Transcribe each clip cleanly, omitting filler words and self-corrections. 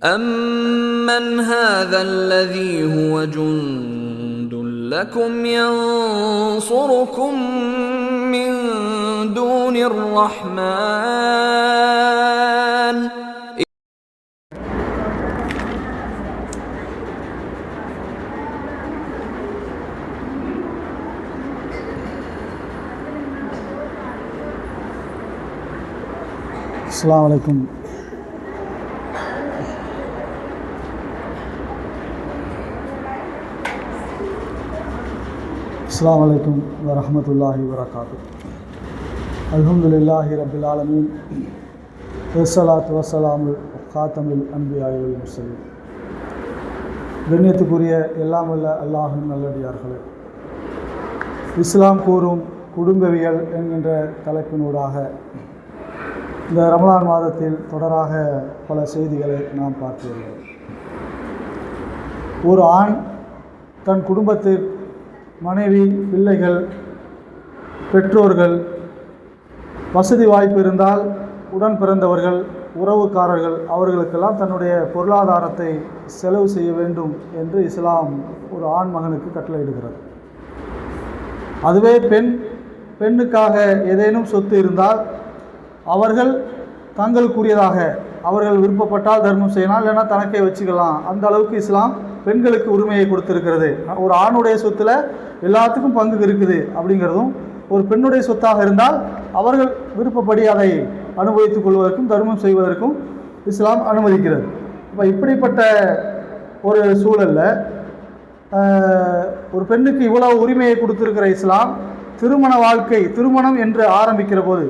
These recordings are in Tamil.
أَمَّنْ هَذَا الَّذِي هُوَ جُندٌ لَكُمْ يَنصُرُكُم مِّن دُونِ الرَّحْمَنِ. அஸ்ஸலாமு அலைக்கும். அஸ்ஸலாமு அலைக்கும் வரஹ்மத்துல்லாஹி வபரகாத்துஹு. அல்ஹம்துலில்லாஹி ரப்பில் ஆலமீன். வஸ்ஸலாத்து வஸ்ஸலாமு காத்தமில் அன்பியாஇ வல் முர்சலீன். கண்ணியத்துக்குரிய எல்லாம் வல்ல அல்லாஹ்வின் நல்லடியார்களே, இஸ்லாம் கூறும் குடும்பவியல் என்கின்ற தலைப்பினூடாக இந்த ரமலான் மாதத்தில் தொடராக பல செய்திகளை நாம் பார்த்து வருகிறோம். ஒரு ஆண் தன் குடும்பத்தில் மனைவி, பிள்ளைகள், பெற்றோர்கள், வசதி வாய்ப்பு இருந்தால் உடன் பிறந்தவர்கள், உறவுக்காரர்கள், அவர்களுக்கெல்லாம் தன்னுடைய பொருளாதாரத்தை செலவு செய்ய வேண்டும் என்று இஸ்லாம் ஒரு ஆண் மகனுக்கு கட்டளையிடுகிறது. அதுவே பெண்ணுக்காக ஏதேனும் சொத்து இருந்தால் அவர்கள் தங்களுக்குரியதாக அவர்கள் விருப்பப்பட்டால் தர்மம் செய்யலாம், இல்லைன்னா தனக்கே வச்சுக்கலாம். அந்த அளவுக்கு இஸ்லாம் பெண்களுக்கு உரிமையை கொடுத்திருக்கிறது. ஒரு ஆணுடைய சொத்தில் எல்லாத்துக்கும் பங்கு இருக்குது அப்படிங்கிறதும், ஒரு பெண்ணுடைய சொத்தாக இருந்தால் அவர்கள் விருப்பப்படி அதை அனுபவித்துக் கொள்வதற்கும் தர்மம் செய்வதற்கும் இஸ்லாம் அனுமதிக்கிறது. இப்போ இப்படிப்பட்ட ஒரு சூழலில் ஒரு பெண்ணுக்கு இவ்வளவு உரிமையை கொடுத்திருக்கிற இஸ்லாம் திருமணம் என்று ஆரம்பிக்கிற போது,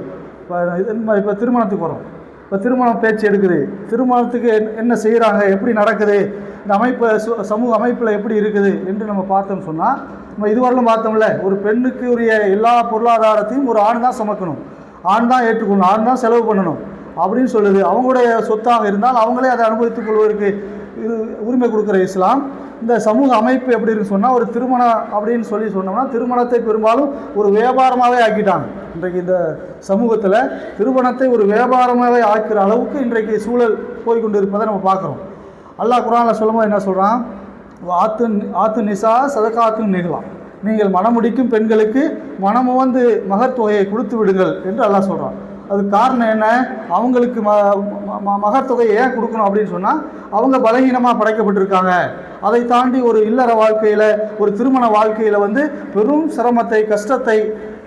இப்போ திருமணத்துக்கு வரும். இப்போ திருமணம் பேச்சு எடுக்குது. திருமணத்துக்கு என்ன செய்கிறாங்க, எப்படி நடக்குது, இந்த அமைப்பு சமூக அமைப்பில் எப்படி இருக்குது என்று நம்ம பார்த்தோம்னு சொன்னால், நம்ம இதுவரையிலும் பார்த்தோம்ல, ஒரு பெண்ணுக்கு உரிய எல்லா பொருளாதாரத்தையும் ஒரு ஆண் தான் சுமக்கணும், ஆண் தான் ஏற்றுக்கணும், ஆண் தான் செலவு பண்ணணும் அப்படின்னு சொல்லுது. அவங்களுடைய சொத்தாக இருந்தால் அவங்களே அதை அனுபவித்துக் கொள்வதற்கு உரிமை கொடுக்குற இஸ்லாம் இந்த சமூக அமைப்பு எப்படி இருக்குன்னு சொன்னால், ஒரு திருமணம் அப்படின்னு சொன்னோம்னா திருமணத்தை பெரும்பாலும் ஒரு வியாபாரமாகவே ஆக்கிட்டாங்க. இன்றைக்கு இந்த சமூகத்தில் திருமணத்தை ஒரு வியாபாரமாகவே ஆக்கிற அளவுக்கு இன்றைக்கு சூழல் போய்கொண்டு இருப்பதை நம்ம பார்க்குறோம். அல்லாஹ் குர்ஆனில் சொல்லும்போது என்ன சொல்கிறான்? ஆத்து நிசா சதகாத்தும் நிகழலாம், நீங்கள் மணமுடிக்கும் பெண்களுக்கு மனமுவந்து மகத்தொகையை கொடுத்து விடுங்கள் என்று அல்லாஹ் சொல்கிறான். அதுக்கு காரணம் என்ன? அவங்களுக்கு மகத்தொகையை ஏன் கொடுக்கணும் அப்படின்னு சொன்னால், அவங்க பலகீனமாக படைக்கப்பட்டிருக்காங்க. அதை தாண்டி ஒரு இல்லற வாழ்க்கையில், ஒரு திருமண வாழ்க்கையில் பெரும் சிரமத்தை, கஷ்டத்தை,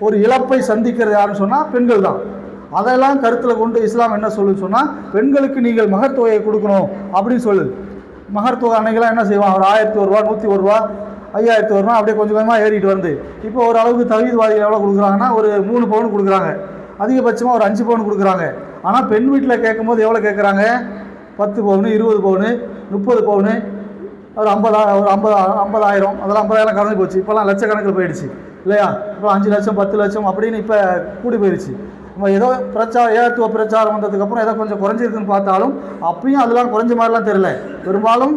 ஒரு இழப்பை சந்திக்கிறது யாருன்னு சொன்னால் பெண்கள் தான். அதெல்லாம் கருத்தில் கொண்டு இஸ்லாம் என்ன சொல்லுன்னு சொன்னால், பெண்களுக்கு நீங்கள் மகத்தொகையை கொடுக்கணும் அப்படின்னு சொல்லுது. மகத்தொகை அன்னைக்கெல்லாம் என்ன செய்வான்? ஒரு 1001 ரூபா, 101 ரூபா, 5000 ரூபா, அப்படியே கொஞ்சம் கொஞ்சமாக ஏறிட்டு வந்து இப்போ ஒரு அளவுக்கு தகுதிவாதிகள் எவ்வளோ கொடுக்குறாங்கன்னா ஒரு 3 பவுன் கொடுக்குறாங்க, அதிகபட்சமாக ஒரு 5 பவுன் கொடுக்குறாங்க. ஆனால் பெண் வீட்டில் கேட்கும்போது எவ்வளோ கேட்குறாங்க? 10 பவுன், 20 பவுன், 30 பவுன், ஒரு 50,000, அதெல்லாம் 50,000 கடந்து போச்சு. இப்போலாம் லட்சக்கணக்கில் போயிடுச்சு இல்லையா? இப்போ 5 லட்சம் 10 லட்சம் அப்படின்னு இப்போ கூடி போயிடுச்சு. நம்ம ஏதோ ஏகத்துவ பிரச்சாரம் வந்ததுக்கப்புறம் ஏதோ கொஞ்சம் குறைஞ்சிருக்குன்னு பார்த்தாலும் அப்பயும் அதெல்லாம் குறைஞ்ச மாதிரிலாம் தெரியல. பெரும்பாலும்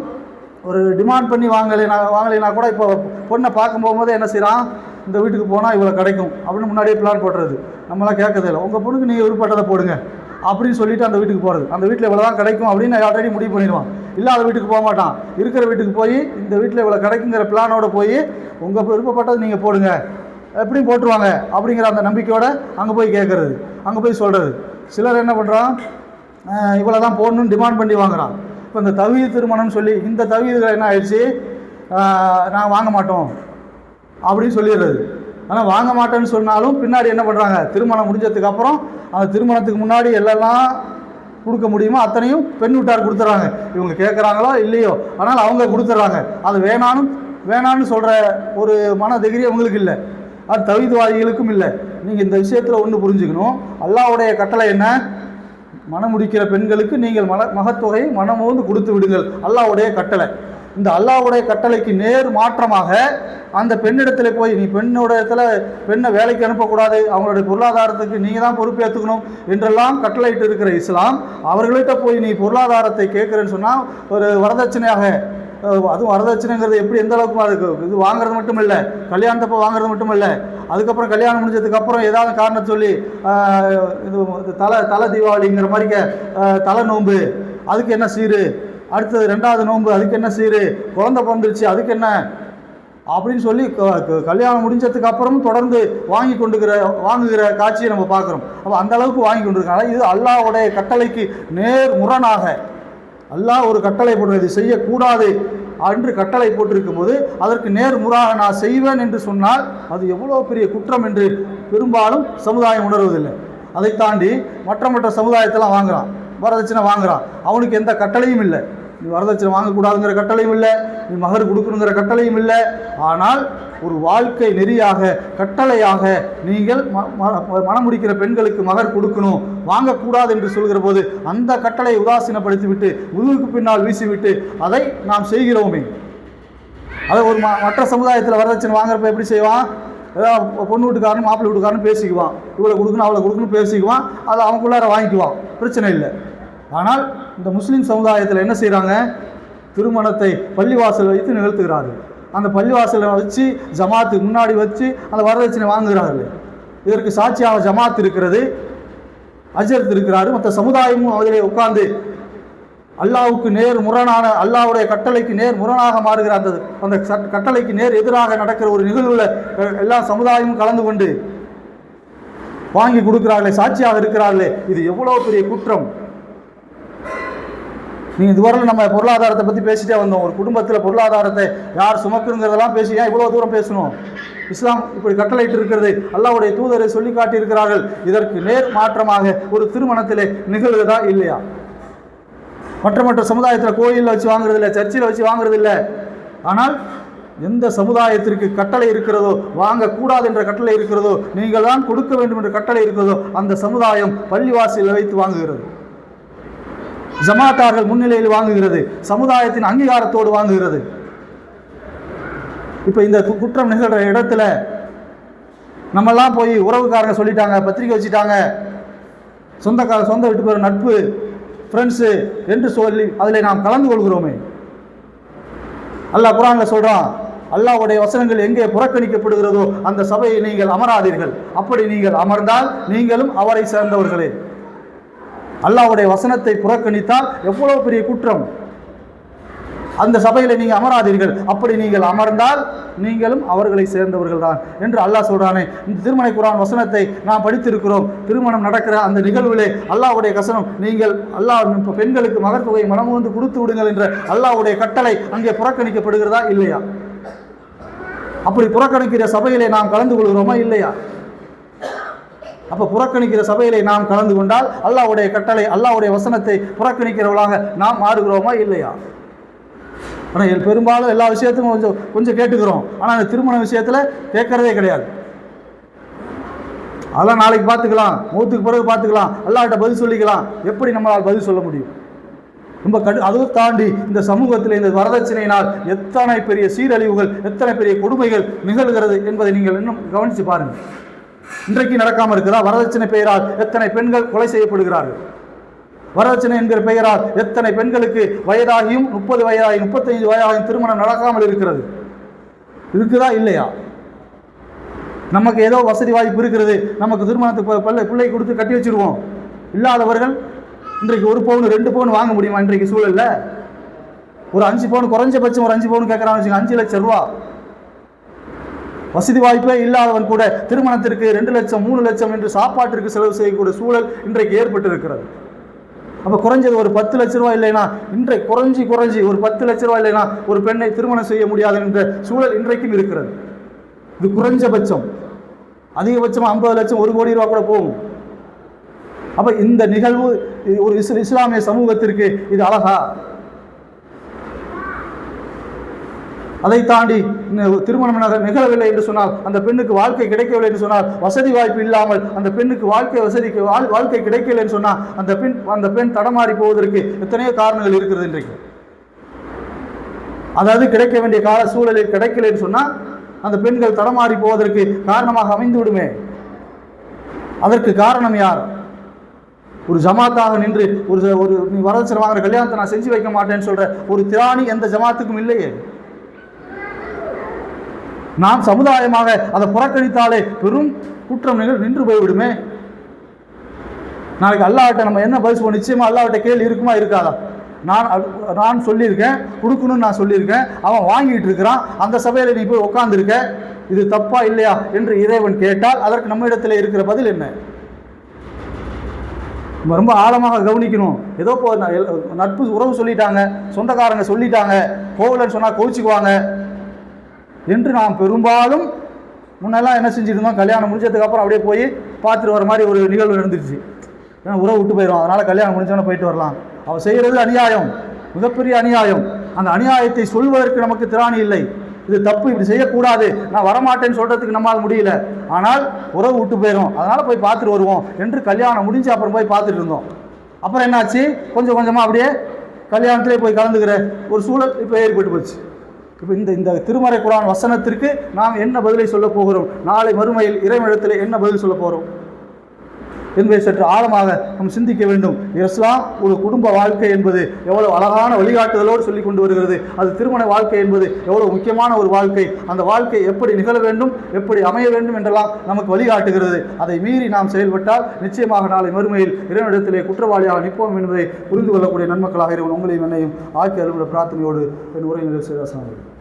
ஒரு டிமாண்ட் பண்ணி வாங்கலைனா கூட இப்போ பொண்ணை பார்க்க போகும்போது என்ன செய்கிறான்? இந்த வீட்டுக்கு போனால் இவ்வளோ கிடைக்கும் அப்படின்னு முன்னாடியே பிளான் போடுறது. நம்மளாம் கேட்கறதே இல்லை, உங்கள் பொண்ணுக்கு நீங்கள் விருப்பப்பட்டதை போடுங்க அப்படின்னு சொல்லிட்டு அந்த வீட்டுக்கு போகிறது. அந்த வீட்டில் இவ்வளோ தான் கிடைக்கும் அப்படின்னு ஆல்ரெடி முடிவு பண்ணிடுவான். இல்லாத வீட்டுக்கு போக மாட்டான், இருக்கிற வீட்டுக்கு போய் இந்த வீட்டில் இவ்வளோ கிடைக்குங்கிற பிளானோட போய் உங்கள் விருப்பப்பட்டது நீங்கள் போடுங்க எப்படியும் போட்டுருவாங்க அப்படிங்கிற அந்த நம்பிக்கையோடு அங்கே போய் கேட்குறது, அங்கே போய் சொல்கிறது. சிலர் என்ன பண்ணுறான்? இவ்வளோ தான் போடணும்னு டிமாண்ட் பண்ணி வாங்குறான். இப்போ இந்த தவீது திருமணம்னு சொல்லி இந்த தவீதுகள் என்ன ஆயிடுச்சு? நாங்கள் வாங்க மாட்டோம் அப்படின்னு சொல்லிடுறது. ஆனால் வாங்க மாட்டேன்னு சொன்னாலும் பின்னாடி என்ன பண்ணுறாங்க? திருமணம் முடிஞ்சதுக்கு அப்புறம் அந்த திருமணத்துக்கு முன்னாடி எல்லாம் கொடுக்க முடியுமோ அத்தனையும் பெண் வீட்டார் கொடுத்துட்றாங்க. இவங்க கேட்குறாங்களோ இல்லையோ, ஆனால் அவங்க கொடுத்துட்றாங்க. அது வேணான்னு சொல்கிற ஒரு மன தைரியம் அவங்களுக்கு இல்லை, அது தவீதுவாதிகளுக்கும் இல்லை. நீங்கள் இந்த விஷயத்தில் ஒன்று புரிஞ்சுக்கணும். அல்லாஹ்வுடைய கட்டளை என்ன? மனம் முடிக்கிற பெண்களுக்கு நீங்கள் மகத்தொகையை மனமோந்து கொடுத்து விடுங்கள், அல்லாஹ்வுடைய கட்டளை. இந்த அல்லாஹ்வுடைய கட்டளைக்கு நேர் மாற்றமாக அந்த பெண்ணிடத்தில் போய் நீ பெண்ணை வேலைக்கு அனுப்பக்கூடாது, அவங்களுடைய பொருளாதாரத்துக்கு நீங்கள் தான் பொறுப்பேற்றுக்கணும் என்றெல்லாம் கட்டளையிட்டு இருக்கிற இஸ்லாம், அவர்கள்ட்ட போய் நீ பொருளாதாரத்தை கேட்குறேன்னு சொன்னால் ஒரு வரதட்சணையாக, அதுவும் வரதட்சணைங்கிறது எப்படி எந்த அளவுக்கு இருக்குது? இது வாங்குறது மட்டும் இல்லை, கல்யாணத்தப்போ வாங்குறது மட்டும் இல்லை, அதுக்கப்புறம் கல்யாணம் முடிஞ்சதுக்கப்புறம் ஏதாவது காரணம் சொல்லி இது தலை தீபாவளிங்கிற மாதிரி தலை நோன்பு, அதுக்கு என்ன சீரு, அடுத்தது 2வது நோன்பு, அதுக்கு என்ன சீரு, குழந்தை பிறந்துருச்சு அதுக்கு என்ன அப்படின்னு சொல்லி கல்யாணம் முடிஞ்சதுக்கு அப்புறமும் தொடர்ந்து வாங்குகிற காட்சியை நம்ம பார்க்குறோம். அப்போ அந்த அளவுக்கு வாங்கி கொண்டிருக்காங்க. இது அல்லாஹ்வுடைய கட்டளைக்கு நேர் முரணாக அல்லாஹ் ஒரு கட்டளை போட்டு இது செய்யக்கூடாது என்று கட்டளை போட்டிருக்கும் போது அதற்கு நேர் முறாக நான் செய்வேன் என்று சொன்னால் அது எவ்வளோ பெரிய குற்றம் என்று பெரும்பாலும் சமுதாயம் உணர்வதில்லை. அதை தாண்டி மற்ற சமுதாயத்தெல்லாம் வாங்குறான், வரதட்சணை வாங்குறான், அவனுக்கு எந்த கட்டளையும் இல்லை. நீ வரதட்சணை வாங்கக்கூடாதுங்கிற கட்டளையும் இல்லை, நீ மகர் கொடுக்கணுங்கிற கட்டளையும் இல்லை. ஆனால் ஒரு வாழ்க்கை நெறியாக கட்டளையாக நீங்கள் மணமுடிக்கிற பெண்களுக்கு மகர் கொடுக்கணும், வாங்கக்கூடாது என்று சொல்கிற போது அந்த கட்டளையை உதாசீனப்படுத்திவிட்டு முதுகுக்கு பின்னால் வீசிவிட்டு அதை நாம் செய்கிறோமே. அதை ஒரு மற்ற சமுதாயத்தில் வரதட்சணை வாங்குறப்ப எப்படி செய்வான், ஏதாவது பொண்ணு வீட்டுக்காரனும் மாப்பிள்ளை வீட்டுக்காரனும் பேசிக்குவான், இவ்வளோ கொடுக்கணும் அவ்வளோ கொடுக்கணும் பேசிக்குவான், அதை அவங்களுக்குள்ளார வாங்கிக்குவான், பிரச்சனை இல்லை. ஆனால் இந்த முஸ்லீம் சமுதாயத்தில் என்ன செய்கிறாங்க, திருமணத்தை பள்ளிவாசல் வைத்து நிகழ்த்துகிறார்கள். அந்த பள்ளிவாசலை வச்சு ஜமாத்துக்கு முன்னாடி வச்சு அந்த வரதட்சணை வாங்குகிறார்கள். இதற்கு சாட்சியாக ஜமாத் இருக்கிறது, அஜரத் இருக்கிறாரு, மற்ற சமுதாயமும் அதிலே உட்கார்ந்து அல்லாஹ்வுக்கு நேர் முரணான அல்லாஹ்வுடைய கட்டளைக்கு நேர் முரணாக மாறுகிற அந்த கட்டளைக்கு நேர் எதிராக நடக்கிற ஒரு நிகழ்வுல எல்லா சமுதாயமும் கலந்து கொண்டு வாங்கி கொடுக்கிறார்களே, சாட்சியாக இருக்கிறார்களே, இது எவ்வளவு பெரிய குற்றம். நீங்கள் இதுவரையில் நம்ம பொருளாதாரத்தை பற்றி பேசிட்டே வந்தோம். ஒரு குடும்பத்தில் பொருளாதாரத்தை யார் சுமக்குங்கிறதெல்லாம் பேசி ஏன் இவ்வளோ தூரம் பேசணும்? இஸ்லாம் இப்படி கட்டளையிட்டு இருக்கிறது, அல்லாஹ்வுடைய தூதரை சொல்லி காட்டியிருக்கிறார்கள். இதற்கு நேர் மாற்றமாக ஒரு திருமணத்திலே நிகழ்வுதா இல்லையா? மற்ற சமுதாயத்தில் கோயிலில் வச்சு வாங்குறது இல்லை, சர்ச்சில் வச்சு வாங்குறது இல்லை. ஆனால் எந்த சமுதாயத்திற்கு கட்டளை இருக்கிறதோ, வாங்கக்கூடாது என்ற கட்டளை இருக்கிறதோ, நீங்கள் தான் கொடுக்க வேண்டும் என்ற கட்டளை இருக்கிறதோ, அந்த சமுதாயம் பள்ளிவாசலில் வைத்து வாங்குகிறது, ஜமாத்தார்கள் முன்னிலையில் வாங்குகிறது, சமுதாயத்தின் அங்கீகாரத்தோடு வாங்குகிறது. இப்போ இந்த குற்றம் நிகழ்கிற இடத்துல நம்மெல்லாம் போய் உறவுக்காரங்க சொல்லிட்டாங்க, பத்திரிக்கை வச்சுட்டாங்க, சொந்த வீட்டு பேர் நட்பு ஃப்ரெண்ட்ஸு என்று சொல்லி அதில் நாம் கலந்து கொள்கிறோமே. அல்லாஹ் குர்ஆன்ல சொல்கிறான், அல்லாஹ்வுடைய வசனங்கள் எங்கே புறக்கணிக்கப்படுகிறதோ அந்த சபையை நீங்கள் அமராதீர்கள், அப்படி நீங்கள் அமர்ந்தால் நீங்களும் அவரை சேர்ந்தவர்களே. அல்லாஹ்வுடைய வசனத்தை புறக்கணித்தால் எவ்வளவு பெரிய குற்றம். அந்த சபையில் நீங்கள் அமராதீர்கள், அப்படி நீங்கள் அமர்ந்தால் நீங்களும் அவர்களை சேர்ந்தவர்கள் தான் என்று அல்லாஹ் சொல்றானே. இந்த திருமலை குர்ஆன் வசனத்தை நாம் படித்திருக்கிறோம். திருமணம் நடக்கிற அந்த நிகழ்விலே அல்லாஹ்வுடைய வசனம், நீங்கள் பெண்களுக்கு மகர் தொகை மனமுந்து கொடுத்து விடுங்கள் என்ற அல்லாஹ்வுடைய கட்டளை அங்கே புறக்கணிக்கப்படுகிறதா இல்லையா? அப்படி புறக்கணிக்கிற சபையிலே நாம் கலந்து கொள்கிறோமா இல்லையா? அப்போ புறக்கணிக்கிற சபையிலே நாம் கலந்து கொண்டால் அல்லாஹ்வுடைய கட்டளை அல்லாஹ்வுடைய வசனத்தை புறக்கணிக்கிறவர்களாக நாம் மாறுகிறோமா இல்லையா? ஆனால் பெரும்பாலும் எல்லா விஷயத்தையும் கொஞ்சம் கேட்டுக்கிறோம், ஆனால் அந்த திருமண விஷயத்தில் கேட்கறதே கிடையாது. அதெல்லாம் நாளைக்கு பார்த்துக்கலாம், மௌத்துக்கு பிறகு பார்த்துக்கலாம், அல்லாஹ்கிட்ட பதில் சொல்லிக்கலாம். எப்படி நம்மளால் பதில் சொல்ல முடியும்? ரொம்ப அதுவும் தாண்டி இந்த சமூகத்தில் இந்த வரதட்சணையினால் எத்தனை பெரிய சீரழிவுகள், எத்தனை பெரிய கொடுமைகள் நிகழ்கிறது என்பதை நீங்கள் இன்னும் கவனித்து பாருங்கள். இன்றைக்கு நடக்காமல் இருக்கிறதா? வரதட்சணை பெயரால் எத்தனை பெண்கள் கொலை செய்யப்படுகிறார்கள். வரதட்சணை என்கிற பெயரால் எத்தனை பெண்களுக்கு வயதாகியும் 30 வயதாகியும் 35 வயதாகியும் திருமணம் நடக்காமல் இருக்கிறது. இருக்குதா இல்லையா? நமக்கு ஏதோ வசதி வாய்ப்பு இருக்கிறது, நமக்கு திருமணத்துக்கு பிள்ளை கொடுத்து கட்டி வச்சிருவோம். இல்லாதவர்கள் இன்றைக்கு 1 பவுன் 2 பவுன் வாங்க முடியுமா? இன்றைக்கு சூழல்ல ஒரு 5 பவுன், குறைஞ்சபட்சம் ஒரு 5 பவுன் கேட்கறான்னு வச்சுக்கோங்க, 5 லட்சம் ரூபா. வசதி வாய்ப்பே இல்லாதவன் கூட திருமணத்திற்கு 2 லட்சம் 3 லட்சம் என்று சாப்பாட்டிற்கு செலவு செய்யக்கூடிய சூழல் இன்றைக்கு ஏற்பட்டு இருக்கிறது. அப்போ குறைஞ்சது ஒரு 10 லட்ச ரூபா இல்லைனா, இன்றைக்கு குறைஞ்சி ஒரு 10 லட்ச ரூபா இல்லைனா ஒரு பெண்ணை திருமணம் செய்ய முடியாது என்ற சூழல் இன்றைக்கும் இருக்கிறது. இது குறைஞ்சபட்சம். அதிகபட்சம் 50 லட்சம் 1 கோடி ரூபா கூட போகும். அப்போ இந்த நிகழ்வு ஒரு இஸ்லாமிய சமூகத்திற்கு இது அழகா? அதை தாண்டி திருமணம் நிகழவில்லை என்று சொன்னால், அந்த பெண்ணுக்கு வாழ்க்கை கிடைக்கவில்லை என்று சொன்னால், வசதி வாய்ப்பு இல்லாமல் அந்த பெண்ணுக்கு வாழ்க்கை கிடைக்கவில்லை என்று சொன்னால் அந்த பெண் தடமாறி போவதற்கு எத்தனையோ காரணங்கள் இருக்கிறது இன்றைக்கு. அதாவது கிடைக்க வேண்டிய கால சூழலில் கிடைக்கல என்று சொன்னால் அந்த பெண்கள் தடமாறி போவதற்கு காரணமாக அமைந்து விடுமே. அதற்கு காரணம் யார்? ஒரு ஜமாத்தாக நின்று ஒரு நீ வரதட்சணை வாங்குற கல்யாணத்தை நான் செஞ்சு வைக்க மாட்டேன்னு சொல்ற ஒரு திராணி எந்த ஜமாத்துக்கும் இல்லையே. நாம் சமுதாயமாக அதை புறக்கணித்தாலே பெரும் குற்றம் நின்று போய்விடுமே. நாளைக்கு அல்லாஹ்ட்ட நம்ம என்ன பதில் சொல்லுவோம்? நிச்சயமா அல்லாஹ்ட்ட கேள்வி இருக்குமா இருக்காதா? நான் சொல்லியிருக்கேன், கொடுக்கணும்னு நான் சொல்லியிருக்கேன், அவன் வாங்கிட்டு இருக்கிறான், அந்த சபையில் நீ போய் உட்காந்துருக்க, இது தப்பா இல்லையா என்று இறைவன் கேட்டால் அதற்கு நம்ம இடத்துல இருக்கிற பதில் என்ன? ரொம்ப ஆழமாக கவனிக்கணும். ஏதோ நட்பு உறவு சொல்லிட்டாங்க, சொந்தக்காரங்க சொல்லிட்டாங்க, கோவிலன்னு சொன்னால் கோவிச்சுக்குவாங்க என்று நாம் பெரும்பாலும் முன்னெல்லாம் என்ன செஞ்சுருந்தோம், கல்யாணம் முடிஞ்சதுக்கு அப்புறம் அப்படியே போய் பார்த்துட்டு வர மாதிரி ஒரு நிகழ்வு நடந்துருச்சு. ஏன்னா உறவு விட்டு போயிடும், அதனால் கல்யாணம் முடிஞ்சோன்னே போயிட்டு வரலாம். அவள் செய்கிறது அநியாயம், மிகப்பெரிய அநியாயம். அந்த அநியாயத்தை சொல்வதற்கு நமக்கு திராணி இல்லை. இது தப்பு, இப்படி செய்யக்கூடாது, நான் வரமாட்டேன்னு சொல்கிறதுக்கு நம்மால் முடியல. ஆனால் உறவு விட்டு போயிடும், அதனால் போய் பார்த்துட்டு வருவோம் என்று கல்யாணம் முடிஞ்சு அப்புறம் போய் பார்த்துட்டு இருந்தோம். அப்புறம் என்னாச்சு, கொஞ்சம் கொஞ்சமாக அப்படியே கல்யாணத்திலே போய் கலந்துக்கிற ஒரு சூழல் இப்போ ஏற்பட்டு போச்சு. இப்போ இந்த திருமறை குர்ஆன் வசனத்திற்கு நாம் என்ன பதிலை சொல்ல போகிறோம், நாளை மறுமையில் இறைவனிடத்தில் என்ன பதில் சொல்ல போகிறோம் என்பதை சற்று ஆழமாக நாம் சிந்திக்க வேண்டும். இஸ்லாம் ஒரு குடும்ப வாழ்க்கை என்பது எவ்வளவு அழகான வழிகாட்டுதலோடு சொல்லி கொண்டு வருகிறது. அது திருமண வாழ்க்கை என்பது எவ்வளவு முக்கியமான ஒரு வாழ்க்கை, அந்த வாழ்க்கை எப்படி நிகழ வேண்டும், எப்படி அமைய வேண்டும் என்றெல்லாம் நமக்கு வழிகாட்டுகிறது. அதை மீறி நாம் செயல்பட்டால் நிச்சயமாக நாளை மறுமையில் இறைவனிடத்திலே குற்றவாளியாக நிற்போம் என்பதை புரிந்து கொள்ளக்கூடிய நன்மக்களாக இறைவன் உங்களையும் என்னையும் ஆக்கி அலுவலக பிரார்த்தனையோடு என் உரை நிறைவு செய்தார்.